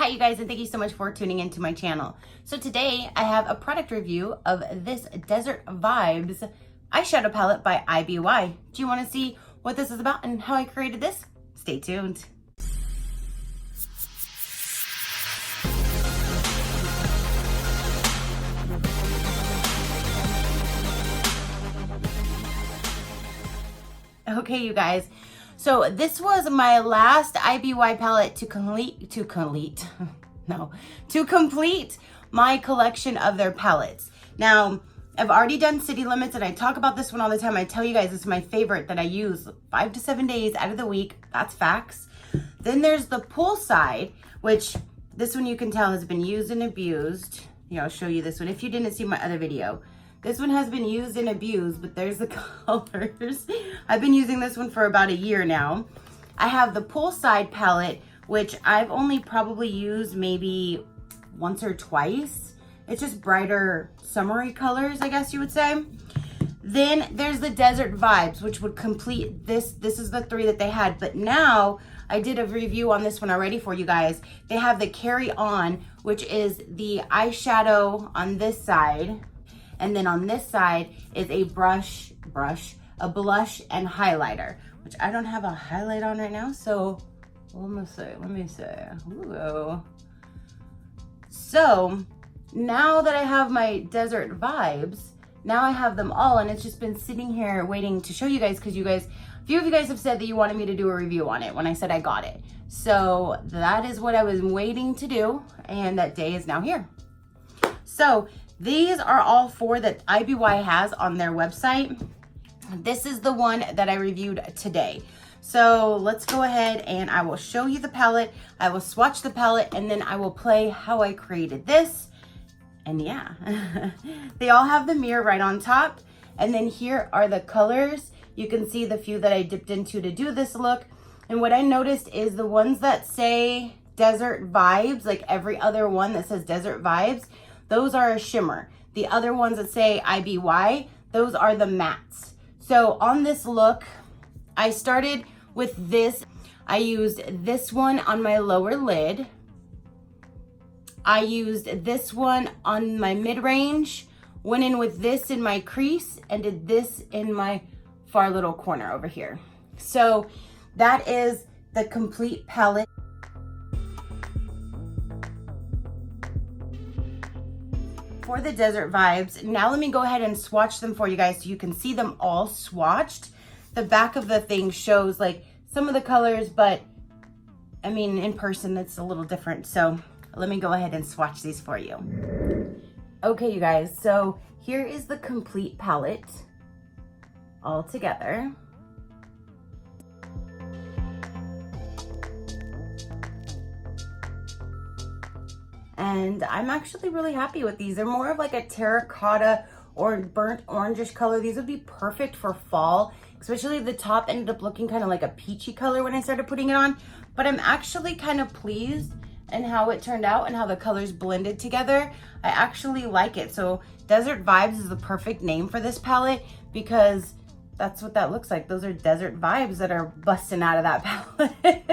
Hi you guys, and thank you so much for tuning into my channel. So today I have a product review of this Desert Vibes eyeshadow palette by IBY. Do you want to see what this is about and how I created this? Stay tuned. Okay, you guys. So this was my last IBY palette to complete my collection of their palettes. Now, I've already done City Limits, and I talk about this one all the time. I tell you guys it's my favorite that I use 5 to 7 days out of the week. That's facts. Then there's the Poolside, which this one you can tell has been used and abused. Here, I'll show you this one if you didn't see my other video. This one has been used and abused, but there's the colors. I've been using this one for about a year now. I have the Poolside palette, which I've only probably used maybe once or twice. It's just brighter summery colors, I guess you would say. Then there's the Desert Vibes, which would complete this. This is the 3 that they had, but now I did a review on this one already for you guys. They have the Carry On, which is the eyeshadow on this side. And then on this side is a blush and highlighter, which I don't have a highlight on right now. So let me see. Ooh. So now that I have my Desert Vibes, now I have them all, and it's just been sitting here waiting to show you guys, because a few of you guys have said that you wanted me to do a review on it when I said I got it. So that is what I was waiting to do, and that day is now here. So these are all 4 that IBY has on their website. This is the one that I reviewed today. So let's go ahead and I will show you the palette. I will swatch the palette, and then I will play how I created this. And yeah, they all have the mirror right on top. And then here are the colors. You can see the few that I dipped into to do this look. And what I noticed is the ones that say Desert Vibes, like every other one that says Desert Vibes, those are a shimmer. The other ones that say IBY, those are the mattes. So on this look, I started with this. I used this one on my lower lid. I used this one on my mid-range, went in with this in my crease, and did this in my far little corner over here. So that is the complete palette. For the Desert Vibes, now let me go ahead and swatch them for you guys so you can see them all swatched. The back of the thing shows like some of the colors, but I mean, in person, it's a little different. So let me go ahead and swatch these for you. Okay, you guys, so here is the complete palette all together. And I'm actually really happy with these. They're more of like a terracotta or burnt orangish color. These would be perfect for fall, especially the top ended up looking kind of like a peachy color when I started putting it on. But I'm actually kind of pleased in how it turned out and how the colors blended together. I actually like it. So Desert Vibes is the perfect name for this palette, because that's what that looks like. Those are Desert Vibes that are busting out of that palette.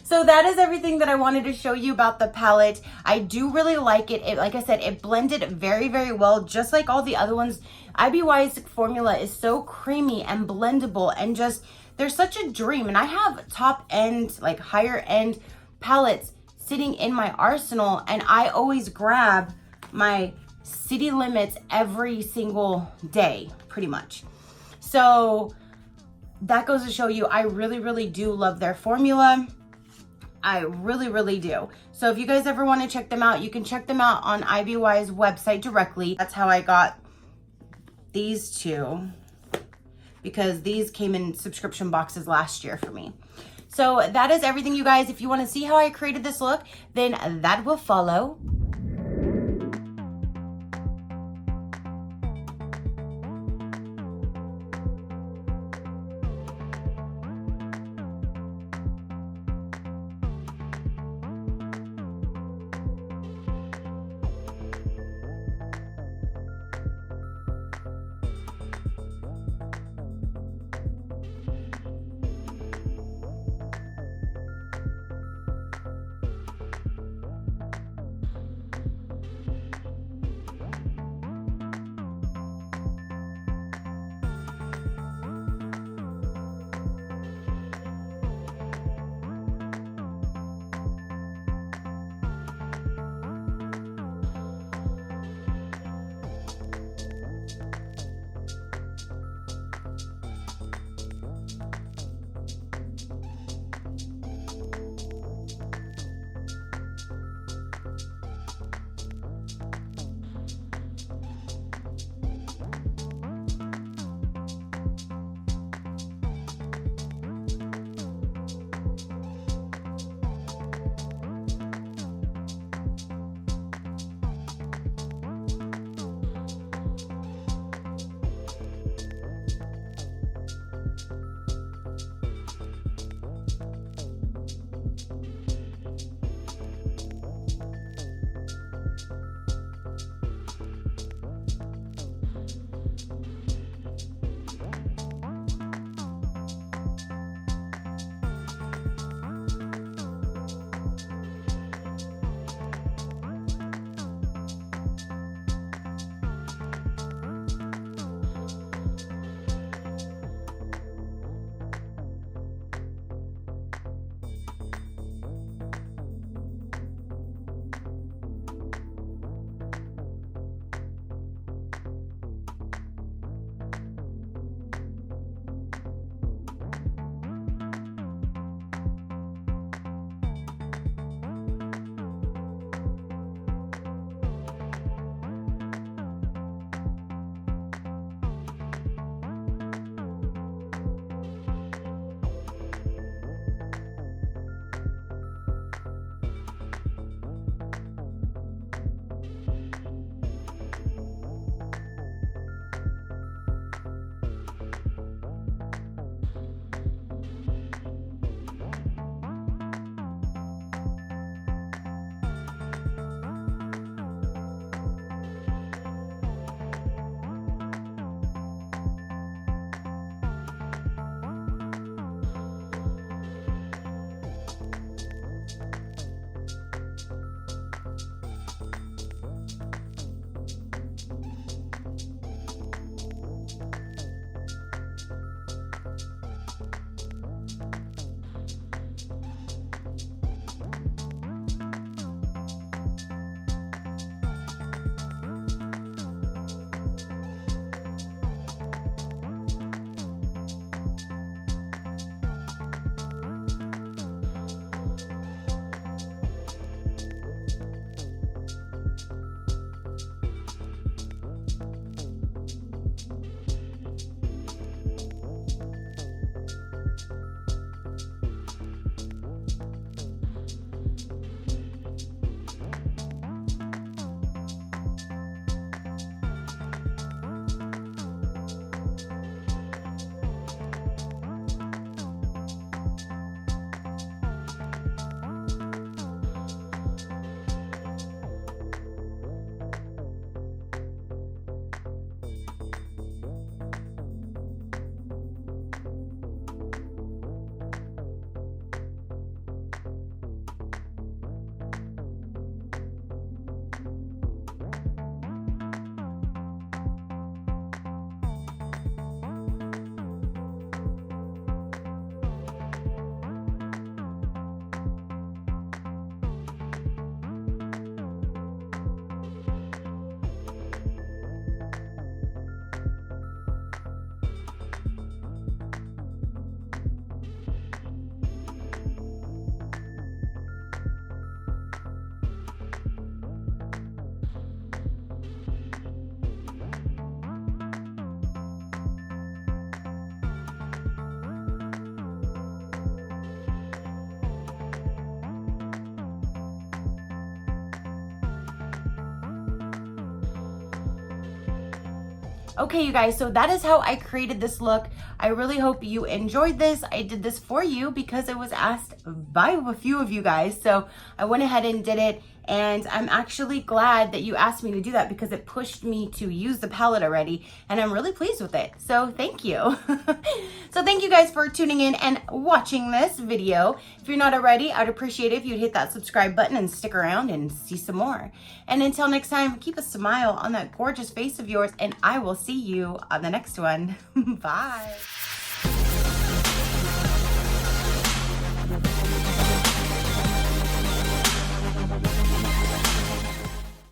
So that is everything that I wanted to show you about the palette. I do really like it. Like I said, it blended very, very well, just like all the other ones. IBY's formula is so creamy and blendable, and just, they're such a dream. And I have top end, like higher end palettes sitting in my arsenal, and I always grab my City Limits every single day, pretty much. So that goes to show you, I really, really do love their formula. I really, really do. So if you guys ever want to check them out, you can check them out on IBY's website directly. That's how I got these 2, because these came in subscription boxes last year for me. So that is everything, you guys. If you want to see how I created this look, then that will follow. Okay, you guys, so that is how I created this look. I really hope you enjoyed this. I did this for you because it was asked by a few of you guys. So I went ahead and did it. And I'm actually glad that you asked me to do that because it pushed me to use the palette already. And I'm really pleased with it. So thank you. So thank you guys for tuning in and watching this video. If you're not already, I'd appreciate it if you'd hit that subscribe button and stick around and see some more. And until next time, keep a smile on that gorgeous face of yours, and I will see you on the next one. Bye.